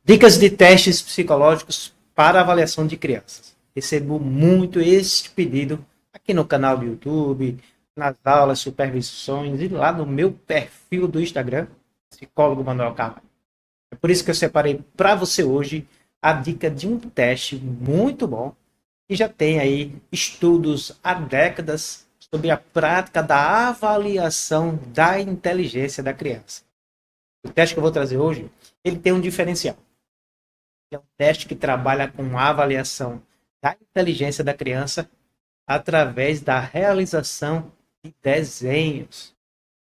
Dicas de testes psicológicos para avaliação de crianças. Recebo muito este pedido aqui no canal do YouTube, nas aulas, supervisões e lá no meu perfil do Instagram, psicólogo Manuel Carvalho. É por isso que eu separei para você hoje a dica de um teste muito bom que já tem aí estudos há décadas sobre a prática da avaliação da inteligência da criança. O teste que eu vou trazer hoje, ele tem um diferencial. É um teste que trabalha com a avaliação da inteligência da criança através da realização de desenhos.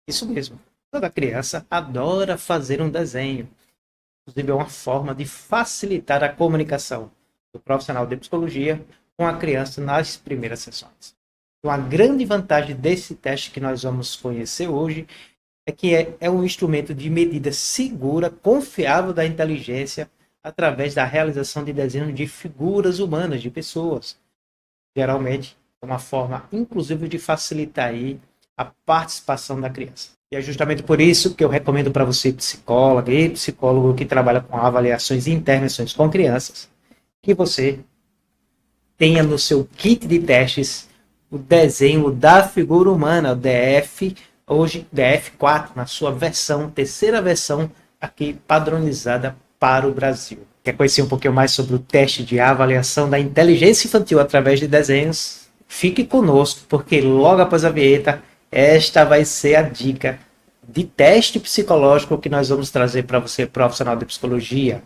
Isso mesmo. Toda criança adora fazer um desenho. Inclusive, é uma forma de facilitar a comunicação do profissional de psicologia com a criança nas primeiras sessões. Então, a grande vantagem desse teste que nós vamos conhecer hoje é que é um instrumento de medida segura, confiável da inteligência através da realização de desenhos de figuras humanas, de pessoas. Geralmente, é uma forma, inclusive, de facilitar aí a participação da criança. E é justamente por isso que eu recomendo para você, psicóloga e psicólogo que trabalha com avaliações e intervenções com crianças, que você tenha no seu kit de testes o desenho da figura humana, o DF, hoje DF4, na sua versão, terceira versão aqui padronizada para o Brasil. Quer conhecer um pouquinho mais sobre o teste de avaliação da inteligência infantil através de desenhos? Fique conosco, porque logo após a vinheta, esta vai ser a dica de teste psicológico que nós vamos trazer para você, profissional de psicologia.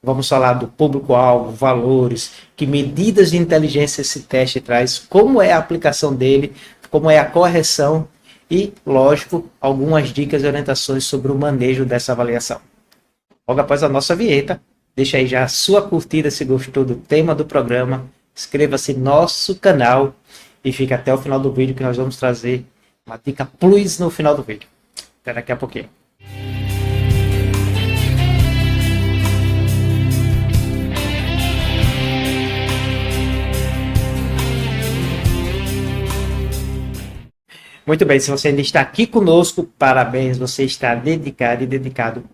Vamos falar do público-alvo, valores, que medidas de inteligência esse teste traz, como é a aplicação dele, como é a correção e, lógico, algumas dicas e orientações sobre o manejo dessa avaliação. Logo após a nossa vinheta, deixa aí já a sua curtida se gostou do tema do programa, inscreva-se no nosso canal e fique até o final do vídeo que nós vamos trazer uma dica plus no final do vídeo. Até daqui a pouquinho. Muito bem, se você ainda está aqui conosco, parabéns, você está dedicado e dedicado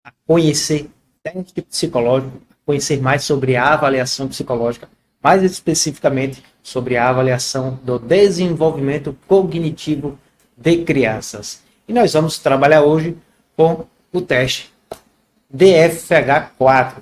a conhecer teste psicológico, conhecer mais sobre a avaliação psicológica, mais especificamente sobre a avaliação do desenvolvimento cognitivo de crianças. E nós vamos trabalhar hoje com o teste DFH4.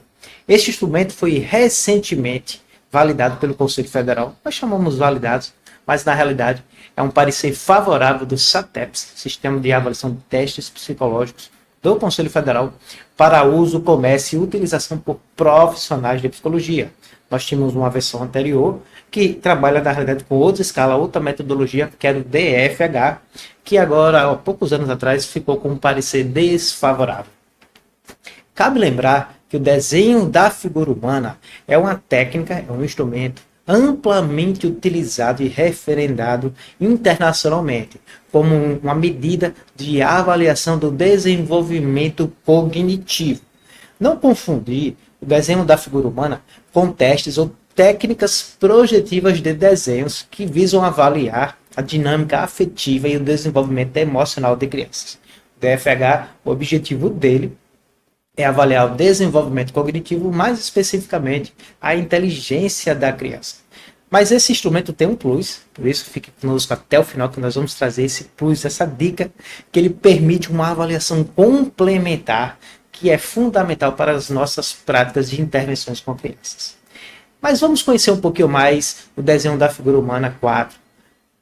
Este instrumento foi recentemente validado pelo Conselho Federal. Nós chamamos validados, mas na realidade é um parecer favorável do SATEPS, Sistema de Avaliação de Testes Psicológicos do Conselho Federal, para uso, comércio e utilização por profissionais de psicologia. Nós tínhamos uma versão anterior que trabalha na realidade com outra escala, outra metodologia, que era o DFH, que agora, há poucos anos atrás, ficou com um parecer desfavorável. Cabe lembrar que o desenho da figura humana é uma técnica, é um instrumento amplamente utilizado e referendado internacionalmente como uma medida de avaliação do desenvolvimento cognitivo. Não confundir o desenho da figura humana com testes ou técnicas projetivas de desenhos que visam avaliar a dinâmica afetiva e o desenvolvimento emocional de crianças. O DFH, o objetivo dele é avaliar o desenvolvimento cognitivo, mais especificamente a inteligência da criança. Mas esse instrumento tem um plus, por isso fique conosco até o final que nós vamos trazer esse plus, essa dica, que ele permite uma avaliação complementar que é fundamental para as nossas práticas de intervenções com crianças. Mas vamos conhecer um pouquinho mais o desenho da figura humana 4,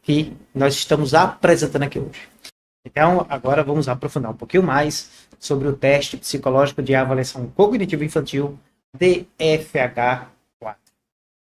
que nós estamos apresentando aqui hoje. Então, agora vamos aprofundar um pouquinho mais sobre o teste psicológico de avaliação cognitiva infantil DFH4.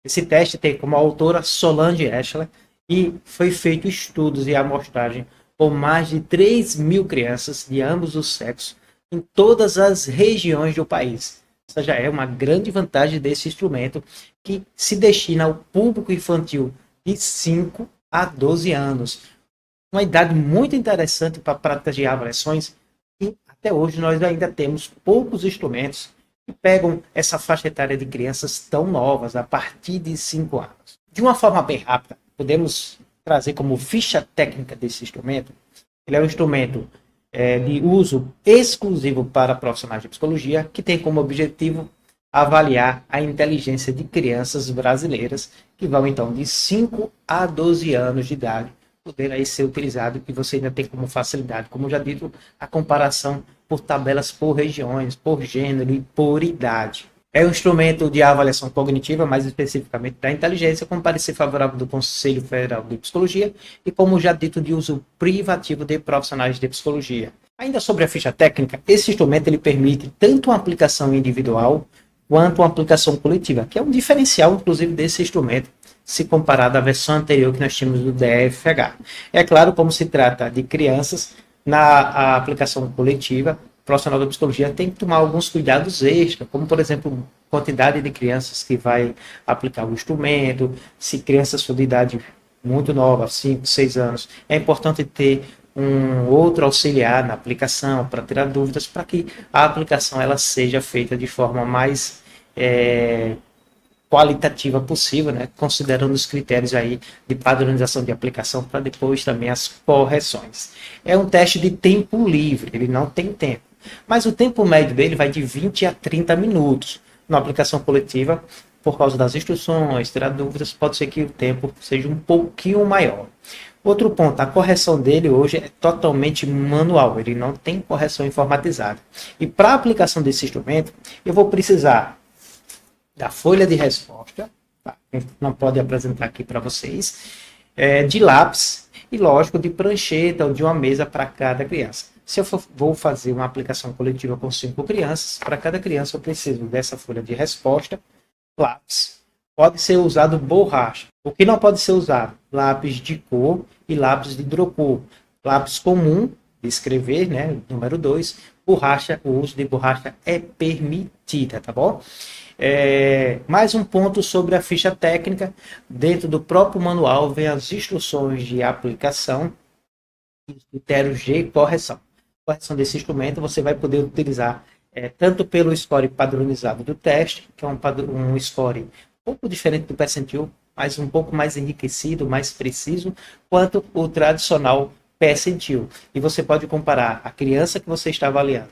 Esse teste tem como autora Solange Eschler e foi feito estudos e amostragem com mais de 3.000 crianças de ambos os sexos em todas as regiões do país. Essa já é uma grande vantagem desse instrumento que se destina ao público infantil de 5 a 12 anos. Uma idade muito interessante para práticas de avaliações e até hoje nós ainda temos poucos instrumentos que pegam essa faixa etária de crianças tão novas, a partir de 5 anos. De uma forma bem rápida, podemos trazer como ficha técnica desse instrumento. Ele é um instrumento de uso exclusivo para profissionais de psicologia, que tem como objetivo avaliar a inteligência de crianças brasileiras que vão então de 5 a 12 anos de idade poder aí ser utilizado, e você ainda tem como facilidade, como já dito, a comparação por tabelas por regiões, por gênero e por idade. É um instrumento de avaliação cognitiva, mais especificamente da inteligência, com parecer favorável do Conselho Federal de Psicologia e, como já dito, de uso privativo de profissionais de psicologia. Ainda sobre a ficha técnica, esse instrumento ele permite tanto uma aplicação individual quanto uma aplicação coletiva, que é um diferencial, inclusive, desse instrumento, se comparado à versão anterior que nós tínhamos do DFH. É claro, como se trata de crianças, na aplicação coletiva, o profissional da psicologia tem que tomar alguns cuidados extras, como, por exemplo, quantidade de crianças que vai aplicar o instrumento, se crianças são de idade muito nova, 5, 6 anos, é importante ter um outro auxiliar na aplicação para tirar dúvidas, para que a aplicação ela seja feita de forma mais qualitativa possível, né? Considerando os critérios aí de padronização de aplicação para depois também as correções. É um teste de tempo livre, ele não tem tempo, mas o tempo médio dele vai de 20 a 30 minutos. Na aplicação coletiva, por causa das instruções, tirar dúvidas, pode ser que o tempo seja um pouquinho maior. Outro ponto, a correção dele hoje é totalmente manual, ele não tem correção informatizada. E para a aplicação desse instrumento, eu vou precisar da folha de resposta, tá? Não pode apresentar aqui para vocês, de lápis e, lógico, de prancheta ou de uma mesa para cada criança. Se eu vou fazer uma aplicação coletiva com 5 crianças, para cada criança eu preciso dessa folha de resposta, lápis. Pode ser usado borracha. O que não pode ser usado? Lápis de cor e lápis de hidrocor. Lápis comum, de escrever, né? Número 2. Borracha, o uso de borracha é permitida, tá bom? Mais um ponto sobre a ficha técnica. Dentro do próprio manual vem as instruções de aplicação e os critérios de correção. Correção desse instrumento você vai poder utilizar tanto pelo score padronizado do teste, que é um score um pouco diferente do percentil, mas um pouco mais enriquecido, mais preciso, quanto o tradicional percentil. E você pode comparar a criança que você está avaliando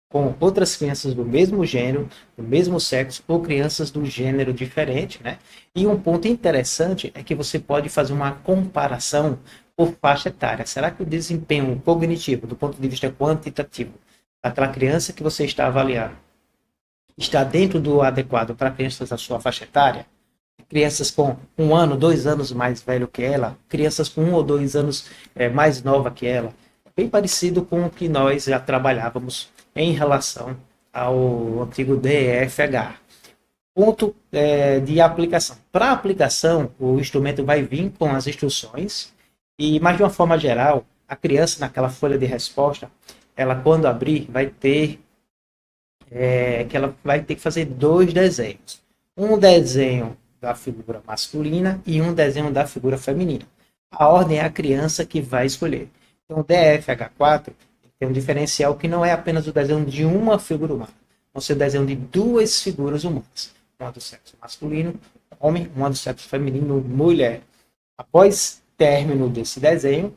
com outras crianças do mesmo gênero, do mesmo sexo, ou crianças do gênero diferente, né? E um ponto interessante é que você pode fazer uma comparação por faixa etária. Será que o desempenho cognitivo, do ponto de vista quantitativo, daquela criança que você está avaliando, está dentro do adequado para crianças da sua faixa etária? Crianças com 1 ano, 2 anos mais velho que ela, crianças com 1 ou 2 anos mais nova que ela, bem parecido com o que nós já trabalhávamos em relação ao antigo DFH. Ponto de aplicação. Para a aplicação, o instrumento vai vir com as instruções, mas de uma forma geral, a criança naquela folha de resposta, ela quando abrir, vai ter que ela vai ter que fazer 2 desenhos. Um desenho da figura masculina e um desenho da figura feminina. A ordem é a criança que vai escolher. Então, o DFH4 tem um diferencial que não é apenas o desenho de uma figura humana, mas o desenho de 2 figuras humanas. Uma do sexo masculino, homem, uma do sexo feminino, mulher. Após término desse desenho,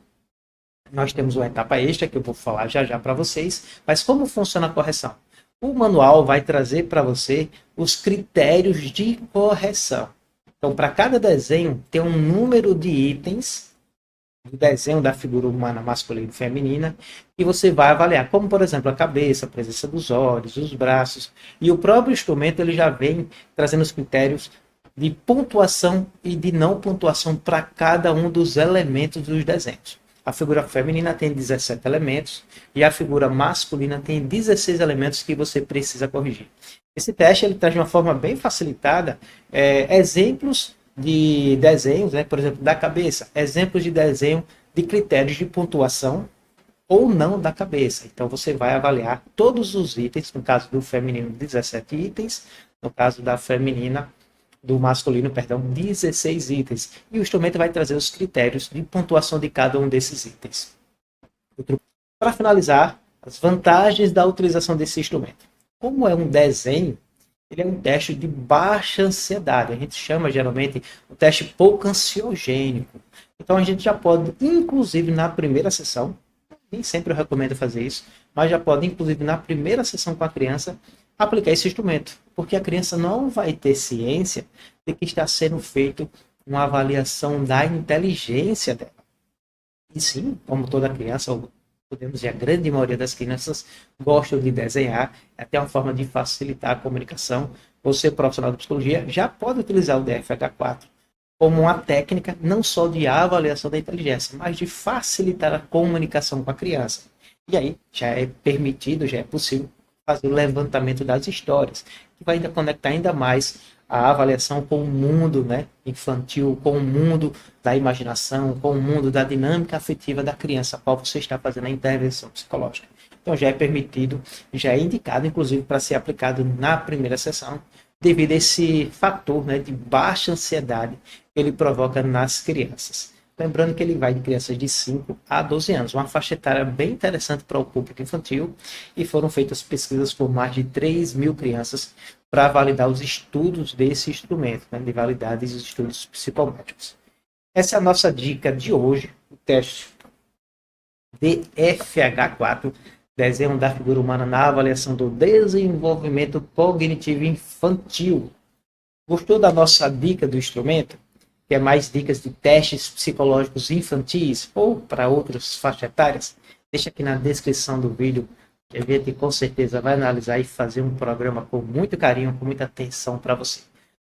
nós temos uma etapa extra que eu vou falar já já para vocês. Mas como funciona a correção? O manual vai trazer para você os critérios de correção. Então, para cada desenho, tem um número de itens do desenho da figura humana masculina e feminina, e você vai avaliar, como, por exemplo, a cabeça, a presença dos olhos, os braços, e o próprio instrumento ele já vem trazendo os critérios de pontuação e de não pontuação para cada um dos elementos dos desenhos. A figura feminina tem 17 elementos e a figura masculina tem 16 elementos que você precisa corrigir. Esse teste ele traz de uma forma bem facilitada exemplos de desenhos, né? Por exemplo, da cabeça, exemplos de desenho de critérios de pontuação ou não da cabeça. Então você vai avaliar todos os itens, no caso do feminino 17 itens, no caso da feminina, do masculino, perdão, 16 itens. E o instrumento vai trazer os critérios de pontuação de cada um desses itens. Para finalizar, as vantagens da utilização desse instrumento. Como é um desenho, ele é um teste de baixa ansiedade. A gente chama geralmente um teste pouco ansiogênico. Então a gente já pode, inclusive na primeira sessão, nem sempre eu recomendo fazer isso, mas já pode, inclusive na primeira sessão com a criança, aplicar esse instrumento, porque a criança não vai ter ciência de que está sendo feito uma avaliação da inteligência dela. E sim, como toda criança, ou podemos dizer, a grande maioria das crianças gostam de desenhar, é até uma forma de facilitar a comunicação. Você, profissional de psicologia, já pode utilizar o DFH4 como uma técnica não só de avaliação da inteligência, mas de facilitar a comunicação com a criança. E aí já é permitido, já é possível fazer o levantamento das histórias, que vai ainda conectar ainda mais a avaliação com o mundo, né, infantil, com o mundo da imaginação, com o mundo da dinâmica afetiva da criança, a qual você está fazendo a intervenção psicológica. Então já é permitido, já é indicado, inclusive, para ser aplicado na primeira sessão, devido a esse fator, né, de baixa ansiedade que ele provoca nas crianças. Lembrando que ele vai de crianças de 5 a 12 anos, uma faixa etária bem interessante para o público infantil, e foram feitas pesquisas por mais de 3.000 crianças para validar os estudos desse instrumento, né, de validade dos estudos psicométricos. Essa é a nossa dica de hoje, o teste DFH4, desenho da figura humana na avaliação do desenvolvimento cognitivo infantil. Gostou da nossa dica do instrumento? Quer mais dicas de testes psicológicos infantis ou para outras faixas etárias? Deixa aqui na descrição do vídeo, que a gente com certeza vai analisar e fazer um programa com muito carinho, com muita atenção para você.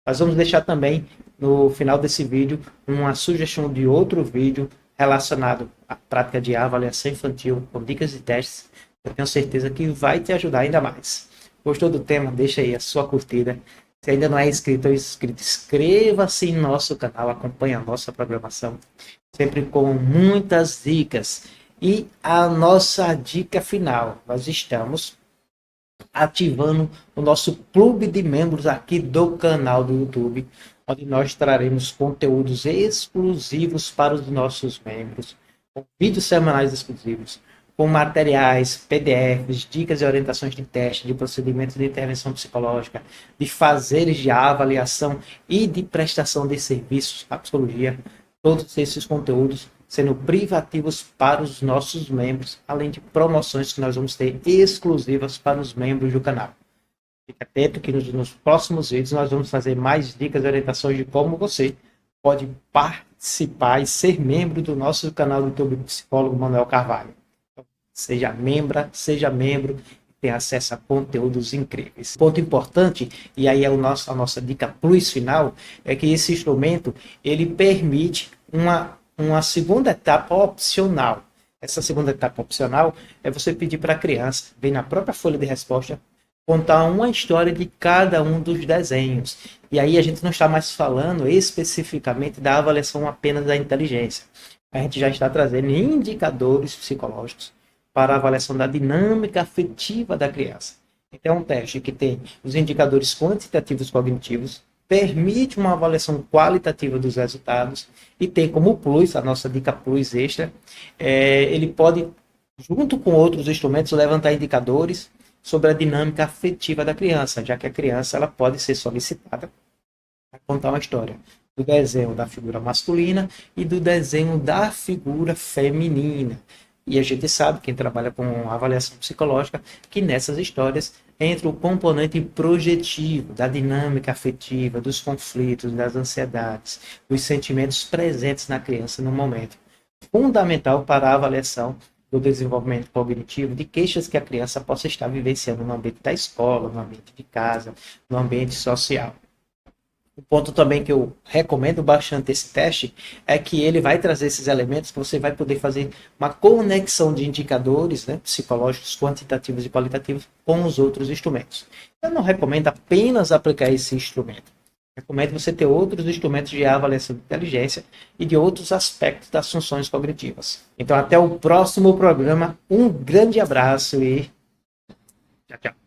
Nós vamos deixar também no final desse vídeo uma sugestão de outro vídeo relacionado à prática de avaliação infantil com dicas e testes. Eu tenho certeza que vai te ajudar ainda mais. Gostou do tema? Deixa aí a sua curtida. Se ainda não é inscrito ou inscrito, inscreva-se em nosso canal, acompanhe a nossa programação, sempre com muitas dicas. E a nossa dica final, nós estamos ativando o nosso clube de membros aqui do canal do YouTube, onde nós traremos conteúdos exclusivos para os nossos membros, com vídeos semanais exclusivos, com materiais, PDFs, dicas e orientações de teste, de procedimentos de intervenção psicológica, de fazeres de avaliação e de prestação de serviços à psicologia. Todos esses conteúdos sendo privativos para os nossos membros, além de promoções que nós vamos ter exclusivas para os membros do canal. Fique atento que nos próximos vídeos nós vamos fazer mais dicas e orientações de como você pode participar e ser membro do nosso canal do YouTube Psicólogo Manuel Carvalho. Seja membro e tenha acesso a conteúdos incríveis. Ponto importante, e aí é a nossa dica plus final, é que esse instrumento ele permite uma segunda etapa opcional. Essa segunda etapa opcional é você pedir para a criança, bem na própria folha de resposta, contar uma história de cada um dos desenhos. E aí a gente não está mais falando especificamente da avaliação apenas da inteligência. A gente já está trazendo indicadores psicológicos para a avaliação da dinâmica afetiva da criança. Então, é um teste que tem os indicadores quantitativos cognitivos, permite uma avaliação qualitativa dos resultados e tem como plus, a nossa dica plus extra, ele pode, junto com outros instrumentos, levantar indicadores sobre a dinâmica afetiva da criança, já que a criança ela pode ser solicitada para contar uma história do desenho da figura masculina e do desenho da figura feminina. E a gente sabe, quem trabalha com avaliação psicológica, que nessas histórias entra o componente projetivo, da dinâmica afetiva, dos conflitos, das ansiedades, dos sentimentos presentes na criança no momento. Fundamental para a avaliação do desenvolvimento cognitivo, de queixas que a criança possa estar vivenciando no ambiente da escola, no ambiente de casa, no ambiente social. O ponto também que eu recomendo bastante esse teste é que ele vai trazer esses elementos que você vai poder fazer uma conexão de indicadores, né, psicológicos, quantitativos e qualitativos com os outros instrumentos. Eu não recomendo apenas aplicar esse instrumento. Recomendo você ter outros instrumentos de avaliação de inteligência e de outros aspectos das funções cognitivas. Então, até o próximo programa. Um grande abraço e tchau, tchau.